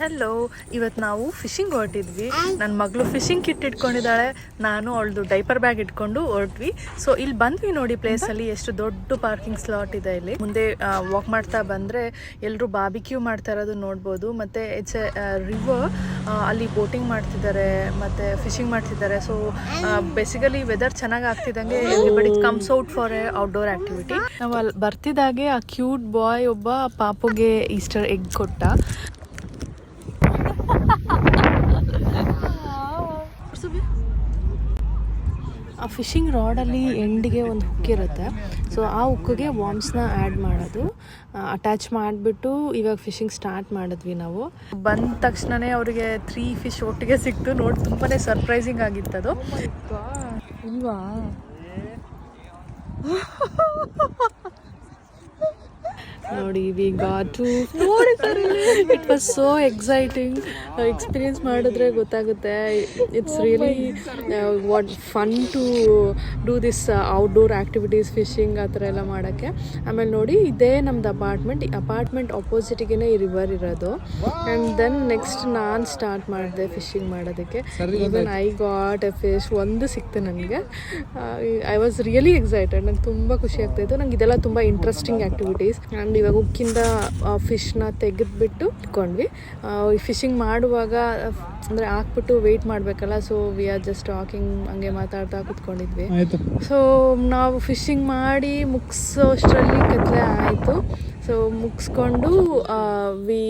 Hello, ಇವತ್ತು ನಾವು fishing ಹೊರಟಿದ್ವಿ. ನನ್ನ ಮಗಳು ಫಿಶಿಂಗ್ ಕಿಟ್ ಇಟ್ಕೊಂಡಿದ್ದಾಳೆ, ನಾನು ಅವಳದು ಡೈಪರ್ ಬ್ಯಾಗ್ ಇಟ್ಕೊಂಡು ಹೊರಟ್ವಿ. ಸೊ ಇಲ್ಲಿ ಬಂದ್ವಿ ನೋಡಿ, ಪ್ಲೇಸಲ್ಲಿ ಎಷ್ಟು ದೊಡ್ಡ ಪಾರ್ಕಿಂಗ್ ಸ್ಲಾಟ್ ಇದೆ. ಇಲ್ಲಿ ಮುಂದೆ ವಾಕ್ ಮಾಡ್ತಾ ಬಂದರೆ ಎಲ್ಲರೂ ಬಾರ್ಬಿಕ್ಯೂ ಮಾಡ್ತಾ ಇರೋದು ನೋಡ್ಬೋದು. ಮತ್ತು ಇಟ್ಸ್ ಎ ರಿವರ್, ಅಲ್ಲಿ ಬೋಟಿಂಗ್ ಮಾಡ್ತಿದ್ದಾರೆ ಮತ್ತು ಫಿಶಿಂಗ್ ಮಾಡ್ತಿದ್ದಾರೆ. ಸೊ ಬೇಸಿಕಲಿ ವೆದರ್ ಚೆನ್ನಾಗಿ ಆಗ್ತಿದ್ದಂಗೆ everybody comes out for a outdoor activity. ನಾವು ಅಲ್ಲಿ ಬರ್ತಿದ್ದಾಗೆ ಆ ಕ್ಯೂಟ್ ಬಾಯ್ ಒಬ್ಬ ಪಾಪುಗೆ ಈಸ್ಟರ್ ಎಗ್ ಕೊಟ್ಟ. ಆ ಫಿಶಿಂಗ್ ರಾಡಲ್ಲಿ ಎಂಡಿಗೆ ಒಂದು ಹುಕ್ ಇರುತ್ತೆ. ಸೊ ಆ ಹುಕ್ಕಿಗೆ ವಾಮ್ಸ್ನ ಆ್ಯಡ್ ಮಾಡೋದು, ಅಟ್ಯಾಚ್ ಮಾಡಿಬಿಟ್ಟು ಇವಾಗ ಫಿಶಿಂಗ್ ಸ್ಟಾರ್ಟ್ ಮಾಡಿದ್ವಿ. ನಾವು ಬಂದ ತಕ್ಷಣವೇ ಅವರಿಗೆ 3 ಫಿಶ್ ಒಟ್ಟಿಗೆ ಸಿಕ್ತು. ನೋಡಿ, ತುಂಬಾ ಸರ್ಪ್ರೈಸಿಂಗ್ ಆಗಿತ್ತದು. ಇಲ್ವಾ? ನೋಡಿ, we got to it was so exciting. Experience ಮಾಡಿದ್ರೆ ಗೊತ್ತಾಗುತ್ತೆ. It's really what fun to do this outdoor activities, fishing ಆ ಥರ ಎಲ್ಲ ಮಾಡೋಕ್ಕೆ. ಆಮೇಲೆ ನೋಡಿ, ಇದೇ ನಮ್ಮದು ಅಪಾರ್ಟ್ಮೆಂಟ್. ಈ ಅಪಾರ್ಟ್ಮೆಂಟ್ ಆಪೋಸಿಟಿಗೆ ಈ ರಿವರ್ ಇರೋದು. ಆ್ಯಂಡ್ ದೆನ್ ನೆಕ್ಸ್ಟ್ ನಾನು ಸ್ಟಾರ್ಟ್ ಮಾಡಿದೆ ಫಿಶಿಂಗ್ ಮಾಡೋದಕ್ಕೆ. Even I got A fish, ಒಂದು ಸಿಕ್ತು ನನಗೆ. I was really excited. ನಂಗೆ ತುಂಬ ಖುಷಿ ಆಗ್ತಾಯಿತ್ತು. ನಂಗೆ ಇದೆಲ್ಲ ತುಂಬ ಇಂಟ್ರೆಸ್ಟಿಂಗ್ ಆ್ಯಕ್ಟಿವಿಟೀಸ್. ಆ್ಯಂಡ್ ಇವಾಗ ಉಕ್ಕಿಂದ ಫಿಶ್ನ ತೆಗೆದ್ಬಿಟ್ಟು ಇಟ್ಕೊಂಡ್ವಿ. ಫಿಶಿಂಗ್ ಮಾಡುವಾಗ ಅಂದರೆ ಹಾಕ್ಬಿಟ್ಟು ವೆಯ್ಟ್ ಮಾಡಬೇಕಲ್ಲ, so we are just talking, ಹಂಗೆ ಮಾತಾಡ್ತಾ ಕೂತ್ಕೊಂಡಿದ್ವಿ. ಸೊ ನಾವು ಫಿಶಿಂಗ್ ಮಾಡಿ ಮುಗಿಸೋಷ್ಟರಲ್ಲಿ ಕತ್ಲೆ ಆಯಿತು. ಸೊ ಮುಗಿಸ್ಕೊಂಡು we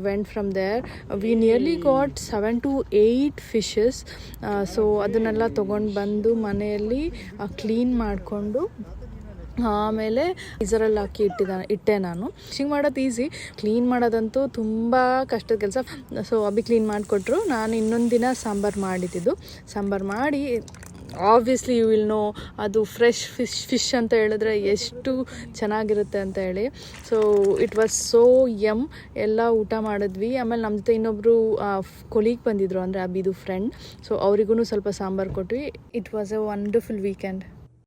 went from there. We nearly got 7 to 8 fishes. So ಅದನ್ನೆಲ್ಲ ತೊಗೊಂಡು ಬಂದು ಮನೆಯಲ್ಲಿ ಕ್ಲೀನ್ ಮಾಡಿಕೊಂಡು ಆಮೇಲೆ ಇದರಲ್ಲಿ ಹಾಕಿ ಇಟ್ಟೆ ನಾನು. ಫಿಶಿಂಗ್ ಮಾಡೋದು ಈಸಿ, ಕ್ಲೀನ್ ಮಾಡೋದಂತೂ ತುಂಬ ಕಷ್ಟದ ಕೆಲಸ. ಸೊ ಅಭಿ ಕ್ಲೀನ್ ಮಾಡಿಕೊಟ್ರು. ನಾನು ಇನ್ನೊಂದು ದಿನ ಸಾಂಬಾರು ಮಾಡಿದ್ದು. ಸಾಂಬಾರು ಮಾಡಿ ಆಬ್ವಿಯಸ್ಲಿ ಯು ವಿಲ್ ನೋ ಅದು ಫ್ರೆಶ್ ಫಿಶ್ ಅಂತ ಹೇಳಿದ್ರೆ ಎಷ್ಟು ಚೆನ್ನಾಗಿರುತ್ತೆ ಅಂತ ಹೇಳಿ. So it was so yum. ಎಲ್ಲ ಊಟ ಮಾಡಿದ್ವಿ. ಆಮೇಲೆ ನಮ್ಮ ಜೊತೆ ಇನ್ನೊಬ್ಬರು ಕೊಲೀಗ್ ಬಂದಿದ್ರು, ಅಂದರೆ ಅಬಿದು ಫ್ರೆಂಡ್. ಸೊ ಅವರಿಗೂ ಸ್ವಲ್ಪ ಸಾಂಬಾರು ಕೊಟ್ವಿ. It was A wonderful weekend.